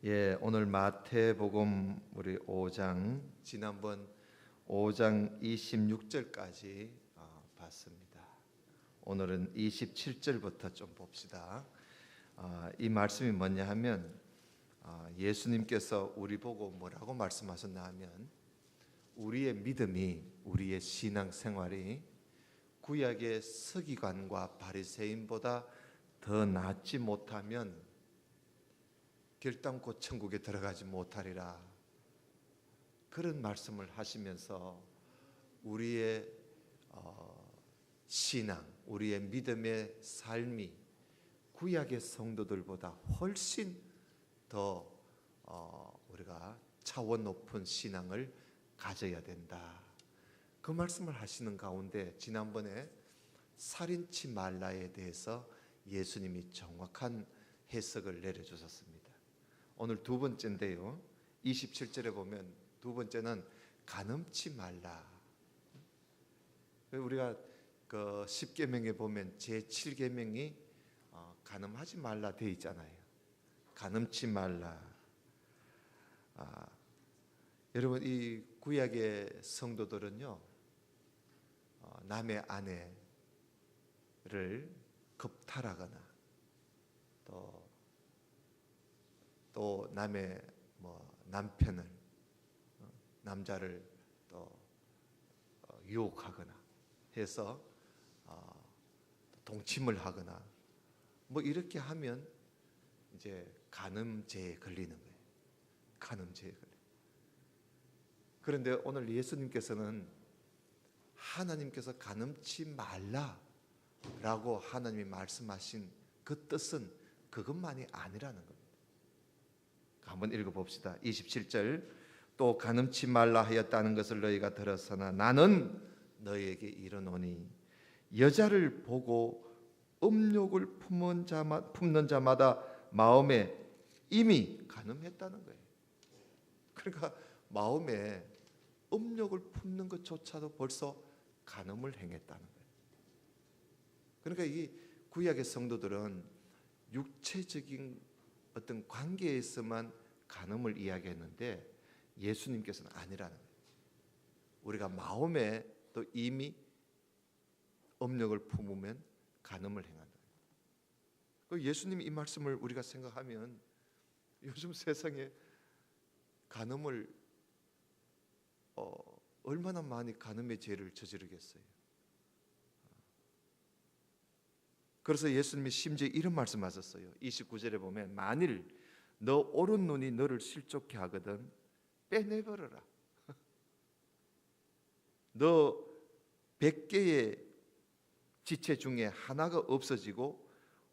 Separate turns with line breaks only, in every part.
예, 오늘 마태복음 우리 5장 지난번 5장 26절까지 봤습니다. 오늘은 27절부터 좀 봅시다. 이 말씀이 뭐냐 하면 예수님께서 우리 보고 뭐라고 말씀하셨나 하면 우리의 믿음이, 우리의 신앙생활이 구약의 서기관과 바리새인보다 더 낫지 못하면 결단코 천국에 들어가지 못하리라, 그런 말씀을 하시면서 우리의 신앙, 우리의 믿음의 삶이 구약의 성도들보다 훨씬 더 우리가 차원 높은 신앙을 가져야 된다, 그 말씀을 하시는 가운데 지난번에 살인치 말라에 대해서 예수님이 정확한 해석을 내려주셨습니다. 오늘 두 번째인데요, 27절에 보면 두 번째는 간음치 말라. 우리가 그 10계명에 보면 제7계명이 간음하지 말라 되어 있잖아요. 간음치 말라. 여러분, 이 구약의 성도들은요, 남의 아내를 겁탈하거나 또 남의 남편을, 남자를 또 유혹하거나 해서 동침을 하거나 이렇게 하면 이제 간음죄에 걸리는 거예요. 간음죄에 걸려. 그런데 오늘 예수님께서는 하나님께서 간음치 말라라고 하나님이 말씀하신 그 뜻은 그것만이 아니라는 겁니다. 한번 읽어봅시다. 27절, 또 간음치 말라 하였다는 것을 너희가 들었으나 나는 너희에게 이르노니 여자를 보고 음욕을 품는 자마다 마음에 이미 간음했다는 거예요. 그러니까 마음에 음욕을 품는 것조차도 벌써 간음을 행했다는 거예요. 그러니까 이 구약의 성도들은 육체적인 어떤 관계에서만 간음을 이야기했는데 예수님께서는 아니라는 거예요. 우리가 마음에 또 이미 음욕을 품으면 간음을 행한다. 예수님이 이 말씀을 우리가 생각하면 요즘 세상에 간음을 얼마나 많이 간음의 죄를 저지르겠어요. 그래서 예수님이 심지어 이런 말씀하셨어요. 29절에 보면 만일 너 오른 눈이 너를 실족케 하거든 빼내버려라. 너 100개의 지체 중에 하나가 없어지고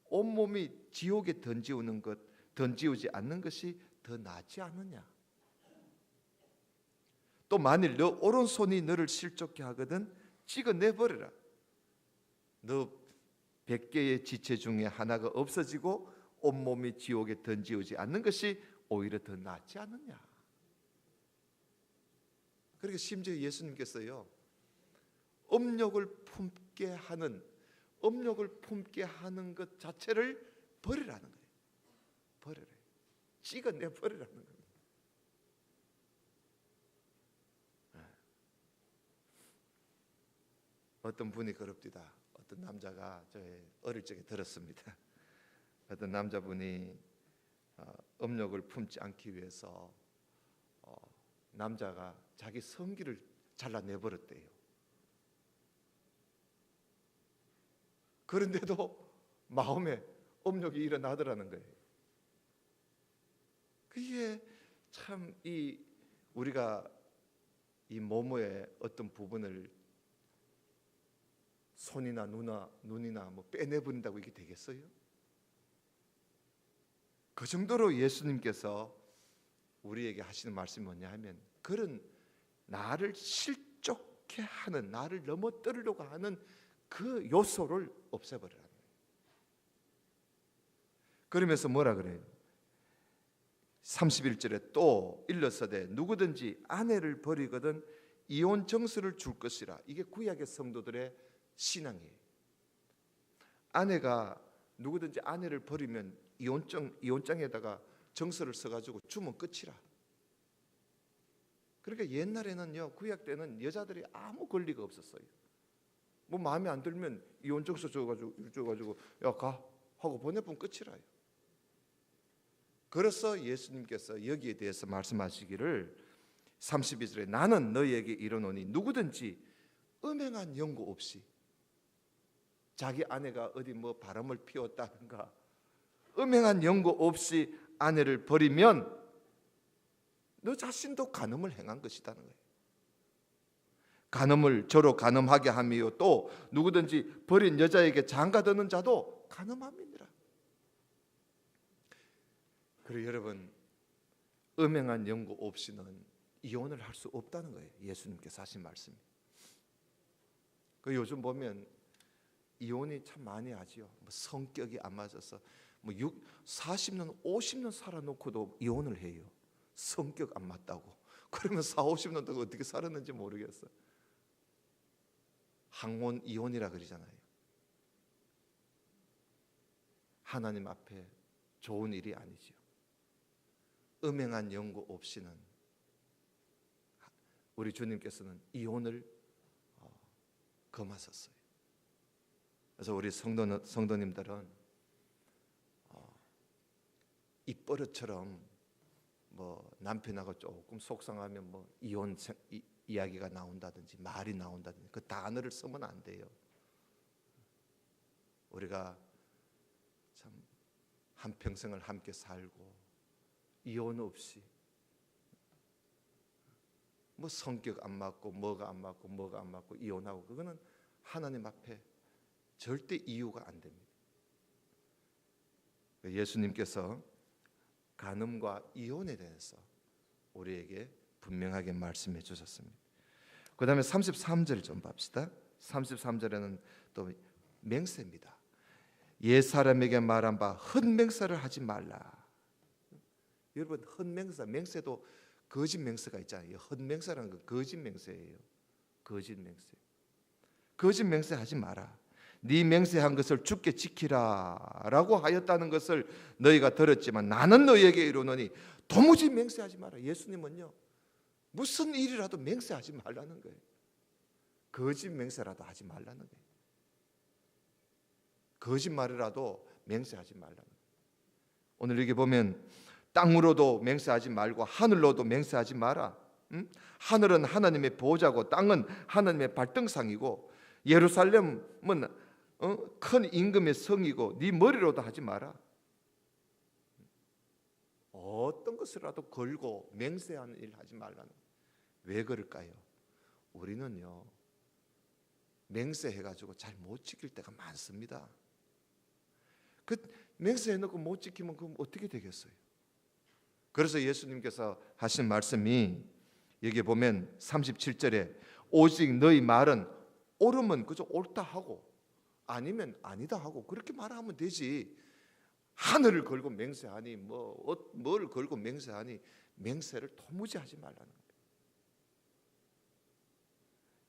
온몸이 지옥에 던지우지 않는 것이 더 낫지 않느냐. 또 만일 너 오른손이 너를 실족케 하거든 찍어내버려라. 너 100개의 지체 중에 하나가 없어지고 온몸이 지옥에 던지우지 않는 것이 오히려 더 낫지 않느냐. 그러니까 심지어 예수님께서요, 음욕을 품게 하는 것 자체를 버리라는 거예요. 버려라. 찍어내버리라는 거예요. 어떤 분이 그럽디다. 어떤 남자가 저의 어릴 적에 들었습니다. 어떤 남자분이 음욕을 품지 않기 위해서 남자가 자기 성기를 잘라내버렸대요. 그런데도 마음에 음욕이 일어나더라는 거예요. 그게 참 우리가 이 몸의 어떤 부분을 손이나 눈이나 빼내버린다고 이게 되겠어요? 그 정도로 예수님께서 우리에게 하시는 말씀이 뭐냐 하면 그런 나를 실족해 하는, 나를 넘어뜨리려고 하는 그 요소를 없애버리라는 거예요. 그러면서 뭐라 그래요? 31절에 또 일러서되 누구든지 아내를 버리거든 이혼 정서를 줄 것이라. 이게 구약의 성도들의 신앙이에요. 아내가 누구든지 아내를 버리면 이혼장에다가 정서를 써가지고 주면 끝이라. 그러니까 옛날에는요, 구약 때는 여자들이 아무 권리가 없었어요. 뭐 마음에 안 들면 이혼 정서 줘가지고 야 가 하고 보내면 끝이라요. 그래서 예수님께서 여기에 대해서 말씀하시기를 32절에 나는 너희에게 이르노니 누구든지 음행한 연고 없이 자기 아내가 어디 뭐 바람을 피웠다든가 음행한 연고 없이 아내를 버리면 너 자신도 간음을 행한 것이라는 거예요. 간음을 저로 간음하게 함이요 또 누구든지 버린 여자에게 장가드는 자도 간음함이니라. 그리고 여러분, 음행한 연고 없이는 이혼을 할 수 없다는 거예요. 예수님께서 하신 말씀이. 그 요즘 보면 이혼이 참 많이 하지요. 뭐 성격이 안 맞아서 뭐 40년 50년 살아놓고도 이혼을 해요. 성격 안 맞다고. 그러면 40-50년 동안 어떻게 살았는지 모르겠어. 항혼 이혼이라 그러잖아요. 하나님 앞에 좋은 일이 아니죠. 음행한 연고 없이는 우리 주님께서는 이혼을 금하셨어요. 그래서 우리 성도님들은 입버릇처럼 뭐 남편하고 조금 속상하면 뭐 이혼 이야기가 나온다든지 말이 나온다든지 그 단어를 쓰면 안 돼요. 우리가 참 한평생을 함께 살고 이혼 없이 뭐 성격 안 맞고 뭐가 안 맞고 이혼하고 그거는 하나님 앞에 절대 이유가 안 됩니다. 예수님께서 간음과 이혼에 대해서 우리에게 분명하게 말씀해 주셨습니다. 그 다음에 33절 좀 봅시다. 33절에는 또 맹세입니다. 옛 사람에게 말한 바 헛맹세를 하지 말라. 여러분, 헛맹세, 맹세도 거짓 맹세가 있잖아요. 헛맹세라는 건 거짓 맹세예요. 거짓 맹세. 거짓 맹세하지 마라. 네 맹세한 것을 주께 지키라라고 하였다는 것을 너희가 들었지만 나는 너희에게 이르노니 도무지 맹세하지 마라. 예수님은요, 무슨 일이라도 맹세하지 말라는 거예요. 거짓 맹세라도 하지 말라는 거예요. 거짓말이라도 맹세하지 말라는 거예요. 오늘 여기 보면 땅으로도 맹세하지 말고 하늘로도 맹세하지 마라. 하늘은 하나님의 보호자고 땅은 하나님의 발등상이고 예루살렘은 큰 임금의 성이고 네 머리로도 하지 마라. 어떤 것이라도 걸고 맹세하는 일 하지 말라는. 왜 그럴까요? 우리는요 맹세해가지고 잘 못 지킬 때가 많습니다. 그 맹세해놓고 못 지키면 그럼 어떻게 되겠어요? 그래서 예수님께서 하신 말씀이 여기 보면 37절에 오직 너희 말은 옳으면 그저 옳다 하고 아니면 아니다 하고 그렇게 말하면 되지. 하늘을 걸고 맹세하니 뭘 걸고 맹세하니 맹세를 도무지 하지 말라는 거예요.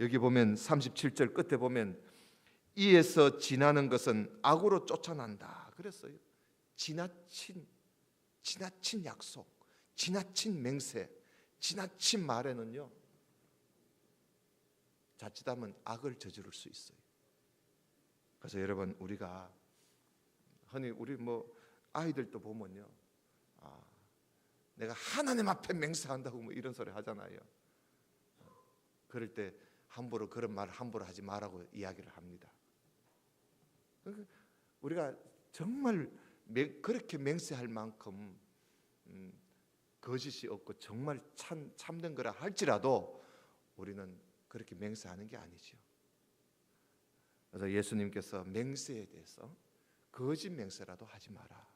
여기 보면 37절 끝에 보면 이에서 지나는 것은 악으로 쫓아난다 그랬어요. 지나친 약속, 지나친 맹세, 지나친 말에는요 자칫하면 악을 저지를 수 있어요. 그래서 여러분 우리가 흔히 우리 아이들도 보면요 내가 하나님 앞에 맹세한다고 이런 소리 하잖아요. 그럴 때 함부로 그런 말 함부로 하지 말라고 이야기를 합니다. 우리가 정말 그렇게 맹세할 만큼 거짓이 없고 정말 참된 거라 할지라도 우리는 그렇게 맹세하는 게 아니죠. 그래서 예수님께서 맹세에 대해서 거짓 맹세라도 하지 마라.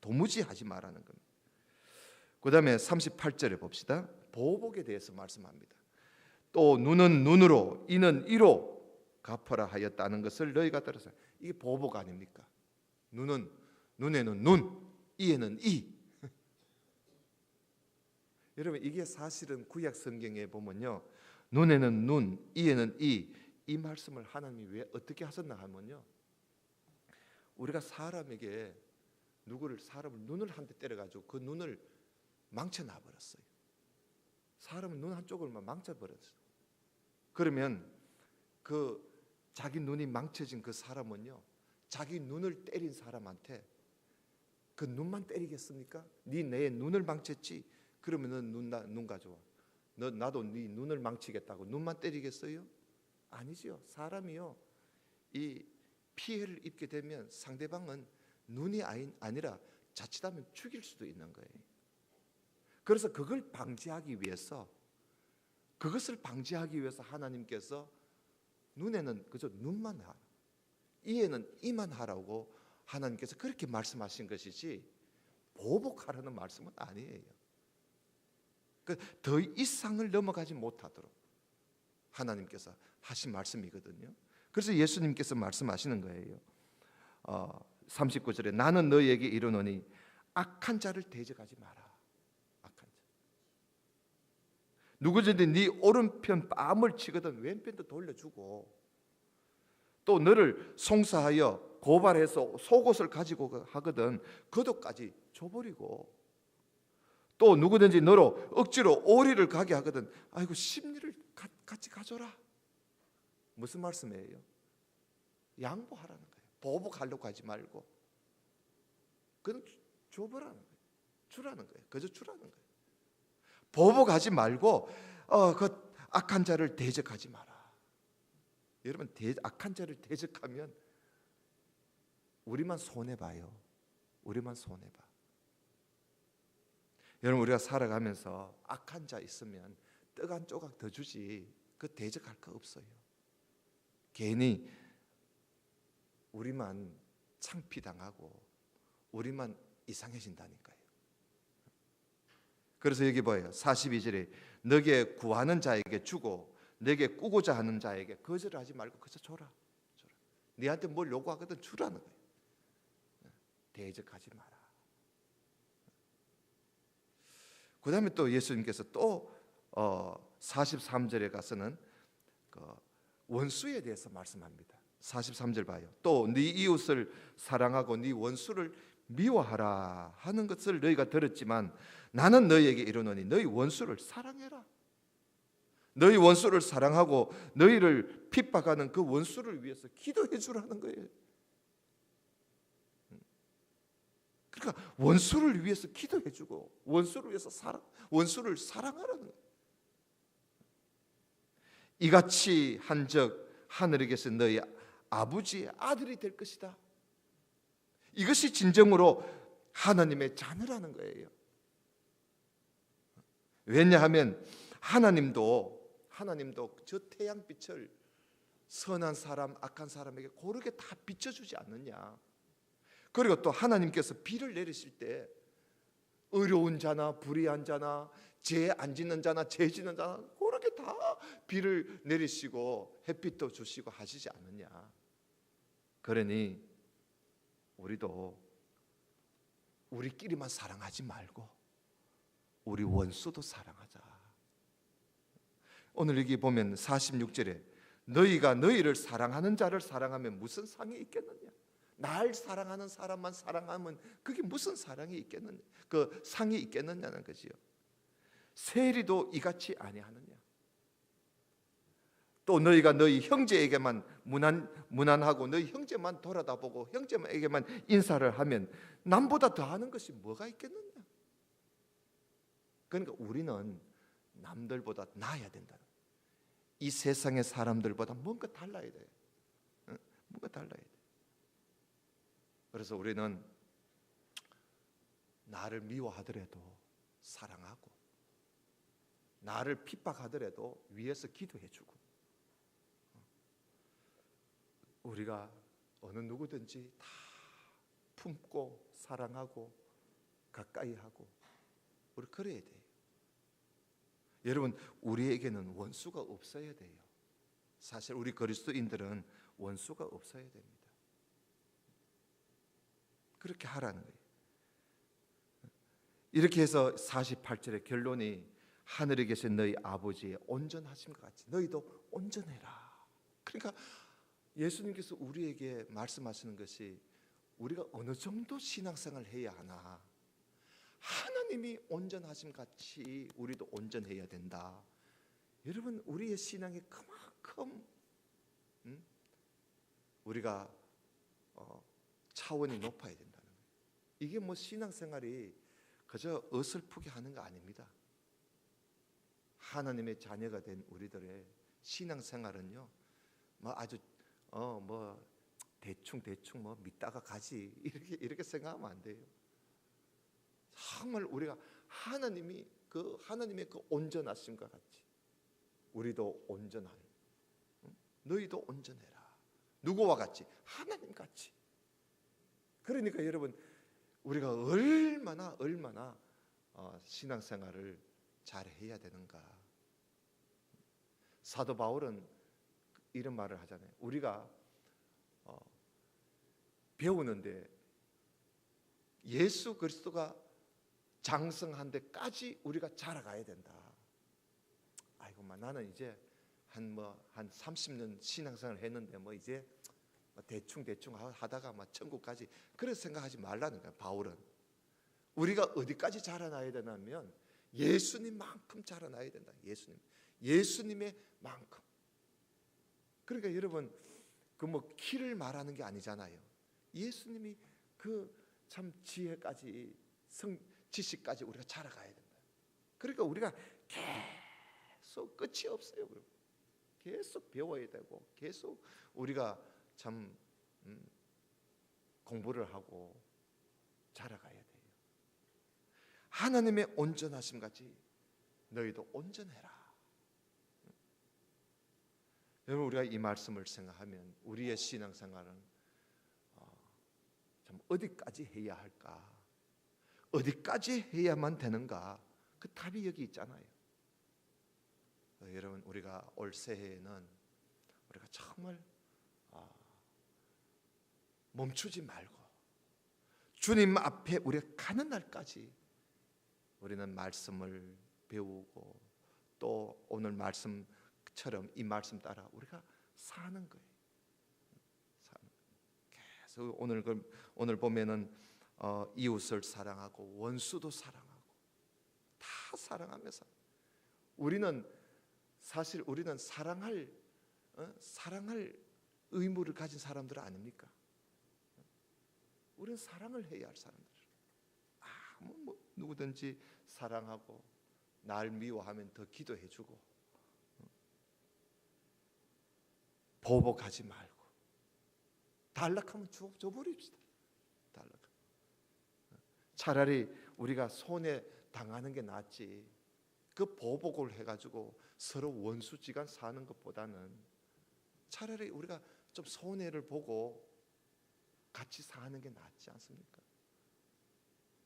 도무지 하지 마라는 겁니다. 그 다음에 38절에 봅시다. 보복에 대해서 말씀합니다. 또 눈은 눈으로 이는 이로 갚아라 하였다는 것을 너희가 들었어요. 이게 보복 아닙니까? 눈에는 눈, 이에는 이. 여러분 이게 사실은 구약 성경에 보면요 눈에는 눈, 이에는 이 말씀을 하나님이 왜 어떻게 하셨나 하면요 우리가 사람에게 사람을 눈을 한 대 때려가지고 그 눈을 망쳐놔 버렸어요. 사람은 눈 한쪽을만 망쳐버렸어요. 그러면 그 자기 눈이 망쳐진 그 사람은요, 자기 눈을 때린 사람한테 그 눈만 때리겠습니까? 내 눈을 망쳤지? 그러면 눈 가져와. 나도 네 눈을 망치겠다고 눈만 때리겠어요? 아니죠. 사람이요, 이 피해를 입게 되면 상대방은 눈이 아니라 자칫하면 죽일 수도 있는 거예요. 그래서 그것을 방지하기 위해서 하나님께서 눈에는 그저 눈만 하라, 이에는 이만 하라고 하나님께서 그렇게 말씀하신 것이지 보복하라는 말씀은 아니에요. 더 이상을 넘어가지 못하도록 하나님께서 하신 말씀이거든요. 그래서 예수님께서 말씀하시는 거예요. 39절에 나는 너희에게 이르노니 악한 자를 대적하지 마라. 악한 자. 누구든지 네 오른편 뺨을 치거든 왼편도 돌려주고, 또 너를 송사하여 고발해서 속옷을 가지고 하거든 겉옷까지 줘버리고, 또 누구든지 너로 억지로 오리를 가게 하거든 아이고 심리를 같이 가져라. 무슨 말씀이에요? 양보하라는 거예요. 보복하려고 하지 말고 그는 줘보라는 거예요. 주라는 거예요. 그저 주라는 거예요. 보복하지 말고 그 악한 자를 대적하지 마라. 여러분, 악한 자를 대적하면 우리만 손해봐요. 우리만 손해봐. 여러분, 우리가 살아가면서 악한 자 있으면 떡 한 조각 더 주지 그 대적할 거 없어요. 괜히 우리만 창피당하고 우리만 이상해진다니까요. 그래서 여기 봐요. 42절에 너게 구하는 자에게 주고 내게 꾸고자 하는 자에게 거절하지 말고 그저 줘라. 네한테 뭘 요구하거든 주라는 거예요. 대적하지 마라. 그 다음에 또 예수님께서 또 43절에 가서는 원수에 대해서 말씀합니다. 43절 봐요. 또 네 이웃을 사랑하고 네 원수를 미워하라 하는 것을 너희가 들었지만 나는 너희에게 이르노니 너희 원수를 사랑해라. 너희 원수를 사랑하고 너희를 핍박하는 그 원수를 위해서 기도해 주라는 거예요. 그러니까 원수를 위해서 기도해 주고 원수를 위해서 원수를 사랑하라는 거예요. 이같이 한즉 하늘에게서 너희 아버지의 아들이 될 것이다. 이것이 진정으로 하나님의 자녀라는 거예요. 왜냐하면 하나님도 저 태양빛을 선한 사람, 악한 사람에게 고르게 다 비춰주지 않느냐. 그리고 또 하나님께서 비를 내리실 때 의로운 자나 불의한 자나 죄 안 짓는 자나 죄 짓는 자나 그렇게 다 비를 내리시고 햇빛도 주시고 하시지 않느냐. 그러니 우리도 우리끼리만 사랑하지 말고 우리 원수도 사랑하자. 오늘 여기 보면 46절에 너희가 너희를 사랑하는 자를 사랑하면 무슨 상이 있겠느냐. 날 사랑하는 사람만 사랑하면 그게 무슨 사랑이 있겠느냐, 그 상이 있겠느냐는 거지요. 세리도 이같이 아니하느냐. 또 너희가 너희 형제에게만 무난하고 너희 형제만 돌아다보고 형제에게만 인사를 하면 남보다 더하는 것이 뭐가 있겠느냐. 그러니까 우리는 남들보다 나아야 된다. 이 세상의 사람들보다 뭔가 달라야 돼. 뭔가 달라야 돼. 그래서 우리는 나를 미워하더라도 사랑하고 나를 핍박하더라도 위에서 기도해주고 우리가 어느 누구든지 다 품고 사랑하고 가까이 하고 우리 그래야 돼요. 여러분, 우리에게는 원수가 없어야 돼요. 사실 우리 그리스도인들은 원수가 없어야 됩니다. 그렇게 하라는 거예요. 이렇게 해서 48절의 결론이 하늘에 계신 너희 아버지의 온전하심과 같이 너희도 온전해라. 그러니까 예수님께서 우리에게 말씀하시는 것이 우리가 어느 정도 신앙생활을 해야 하나? 하나님이 온전하심 같이 우리도 온전해야 된다. 여러분, 우리의 신앙이 그만큼 우리가 차원이 높아야 된다는 거예요. 이게 뭐 신앙생활이 그저 어설프게 하는 거 아닙니다. 하나님의 자녀가 된 우리들의 신앙생활은요, 뭐 아주 뭐 대충 뭐 믿다가 가지 이렇게 생각하면 안 돼요. 정말 우리가 하나님의 그 온전하심과 같이 우리도 온전한, 너희도 온전해라. 누구와 같이? 하나님 같이. 그러니까 여러분, 우리가 얼마나 신앙생활을 잘 해야 되는가. 사도 바울은 이런 말을 하잖아요. 우리가 배우는데 예수 그리스도가 장성한 데까지 우리가 자라가야 된다. 아이고, 나는 이제 한 30년 신앙생활을 했는데 뭐 이제 대충 하다가 천국까지 그렇게 생각하지 말라는 거야. 바울은 우리가 어디까지 자라나야 되냐면 예수님만큼 자라나야 된다. 예수님의 만큼. 그러니까 여러분, 그 뭐 키를 말하는 게 아니잖아요. 예수님이 그 참 지혜까지 지식까지 우리가 자라가야 된다. 그러니까 우리가 계속 끝이 없어요. 계속 배워야 되고 계속 우리가 참 공부를 하고 자라가야 돼요. 하나님의 온전하심 같이 너희도 온전해라. 여러분, 우리가 이 말씀을 생각하면 우리의 신앙생활은 참 어디까지 해야 할까? 어디까지 해야만 되는가? 그 답이 여기 있잖아요. 여러분, 우리가 올 새해에는 우리가 정말 멈추지 말고 주님 앞에 우리가 가는 날까지 우리는 말씀을 배우고 또 오늘 말씀처럼 이 말씀 따라 우리가 사는 거예요. 계속 오늘 보면은 이웃을 사랑하고 원수도 사랑하고 다 사랑하면서 사실 우리는 사랑할 의무를 가진 사람들 아닙니까? 우리는 사랑을 해야 할 사람들. 누구든지 사랑하고 날 미워하면 더 기도해주고 보복하지 말고 단락하면 줘버립시다. 차라리 우리가 손해 당하는 게 낫지. 그 보복을 해가지고 서로 원수지간 사는 것보다는 차라리 우리가 좀 손해를 보고 같이 사는 게 낫지 않습니까?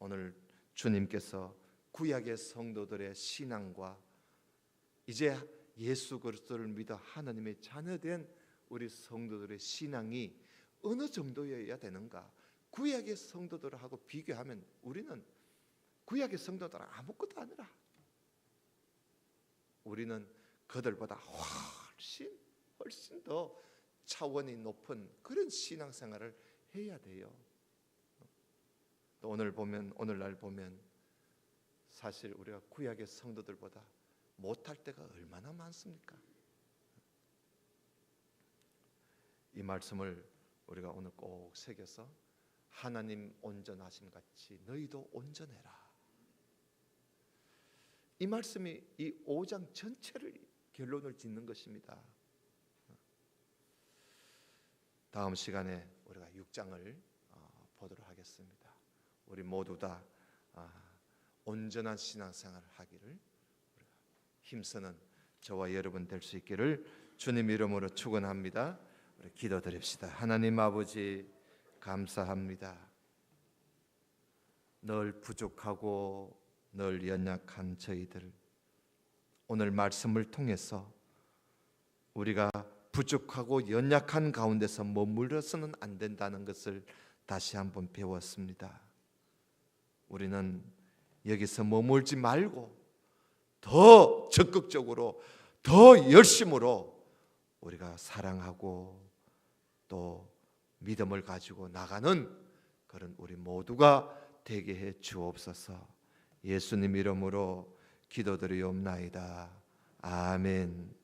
오늘 주님께서 구약의 성도들의 신앙과 이제 예수 그리스도를 믿어 하나님의 자녀된 우리 성도들의 신앙이 어느 정도여야 되는가? 구약의 성도들하고 비교하면 우리는 구약의 성도들은 아무것도 아니라 우리는 그들보다 훨씬 더 차원이 높은 그런 신앙생활을 해야 돼요. 또 오늘날 보면 사실 우리가 구약의 성도들보다 못할 때가 얼마나 많습니까? 이 말씀을 우리가 오늘 꼭 새겨서 하나님 온전하심 같이 너희도 온전해라. 이 말씀이 이 5장 전체를 결론을 짓는 것입니다. 다음 시간에 우리가 6장을 보도록 하겠습니다. 우리 모두 다 온전한 신앙생활을 하기를 힘쓰는 저와 여러분 될 수 있기를 주님 이름으로 축원합니다. 우리 기도드립시다. 하나님 아버지, 감사합니다. 늘 부족하고 늘 연약한 저희들, 오늘 말씀을 통해서 우리가 부족하고 연약한 가운데서 머물러서는 안 된다는 것을 다시 한번 배웠습니다. 우리는 여기서 머물지 말고 더 적극적으로, 더 열심으로 우리가 사랑하고 또 믿음을 가지고 나가는 그런 우리 모두가 되게 해 주옵소서. 예수님 이름으로 기도드리옵나이다. 아멘.